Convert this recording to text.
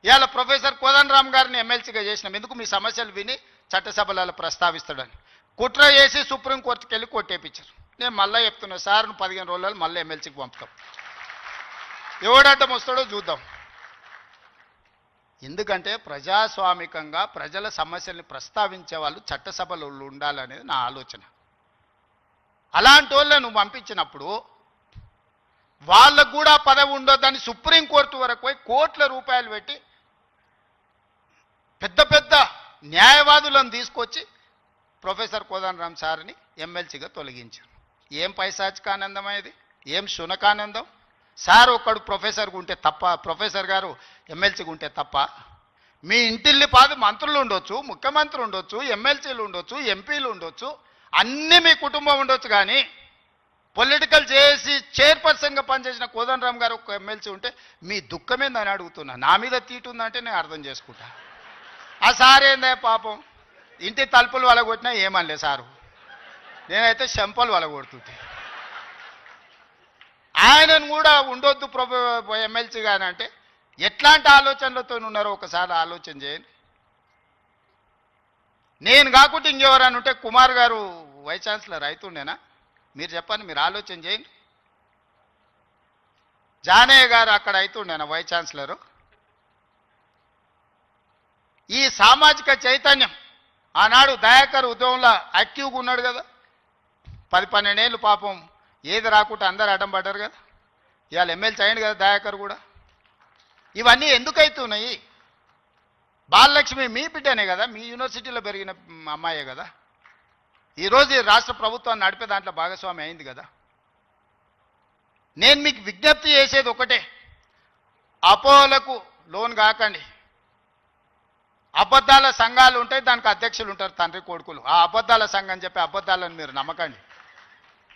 ఇవాళ ప్రొఫెసర్ కోదండరామ్ గారిని ఎమ్మెల్సీగా చేసినాం ఎందుకు మీ సమస్యలు విని చట్టసభలలో ప్రస్తావిస్తాడని. కుట్ర చేసి సుప్రీంకోర్టుకి వెళ్ళి కొట్టేపించారు. నేను మళ్ళీ చెప్తున్నా సార్ 15 రోజులు మళ్ళీ ఎమ్మెల్సీకి పంపుతాం, ఎవడడ్డం వస్తాడో చూద్దాం. ఎందుకంటే ప్రజాస్వామికంగా ప్రజల సమస్యల్ని ప్రస్తావించే వాళ్ళు చట్టసభలో ఉండాలనేది నా ఆలోచన. అలాంటి వాళ్ళని నువ్వు పంపించినప్పుడు వాళ్ళకు కూడా పదవి ఉండొద్దని సుప్రీంకోర్టు వరకు పోయి కోట్ల రూపాయలు పెట్టి పెద్ద పెద్ద న్యాయవాదులను తీసుకొచ్చి ప్రొఫెసర్ కోదండరామ్ సార్ని ఎమ్మెల్సీగా తొలగించారు. ఏం పైశాచికానందం ఇది, ఏం శునకానందం? సార్ ఒక్కడు ప్రొఫెసర్గా ఉంటే తప్ప, ప్రొఫెసర్ గారు ఎమ్మెల్సీగా ఉంటే తప్ప? మీ ఇంటిల్లి పాది మంత్రులు ఉండొచ్చు, ముఖ్యమంత్రి ఉండొచ్చు, ఎమ్మెల్సీలు ఉండొచ్చు, ఎంపీలు ఉండొచ్చు, అన్నీ మీ కుటుంబం ఉండొచ్చు. కానీ పొలిటికల్ చేసి చైర్పర్సన్గా పనిచేసిన కోదండరామ్ గారు ఒక ఎమ్మెల్సీ ఉంటే మీ దుఃఖమేందని అడుగుతున్నా. నా మీద తీటు ఉందంటే నేను అర్థం చేసుకుంటా. ఆ సార్ ఏందే పాపం, ఇంటి తలుపులు వలగొట్టినా ఏమనలే సారు, నేనైతే చెంపలు వలగొడుతుంటే. ఆయనను కూడా ఉండొద్దు ఎమ్మెల్సీగా అంటే ఎట్లాంటి ఆలోచనలతో ఉన్నారో ఒకసారి ఆలోచన చేయండి. నేను కాకుండా ఇంకెవరని ఉంటే కుమార్ గారు వైస్ ఛాన్సలర్ అవుతుండేనా? మీరు చెప్పండి, మీరు ఆలోచన చేయండి. జానయ్య గారు అక్కడ అవుతుండేనా వైస్ ఛాన్సలరు? ఈ సామాజిక చైతన్యం ఆనాడు దయాకర్ ఉద్యమంలో యాక్టివ్గా ఉన్నాడు కదా, 10-12 ఏళ్ళు పాపం ఏది రాకుండా అందరు అడ్డం పడ్డారు కదా. ఇవాళ ఎమ్మెల్సీ అయ్యింది కదా దయాకర్ కూడా. ఇవన్నీ ఎందుకు అవుతున్నాయి? బాలలక్ష్మి మీ బిడ్డనే కదా, మీ యూనివర్సిటీలో పెరిగిన అమ్మాయే కదా, ఈరోజు ఈ రాష్ట్ర ప్రభుత్వాన్ని నడిపే దాంట్లో భాగస్వామి అయింది కదా. నేను మీకు విజ్ఞప్తి చేసేది ఒకటే, అపోహలకు లోన్ కాకండి. అబద్ధాల సంఘాలు ఉంటాయి, దానికి అధ్యక్షులు ఉంటారు, తండ్రి కొడుకులు. ఆ అబద్ధాల సంఘం చెప్పి అబద్ధాలను మీరు నమ్మకండి.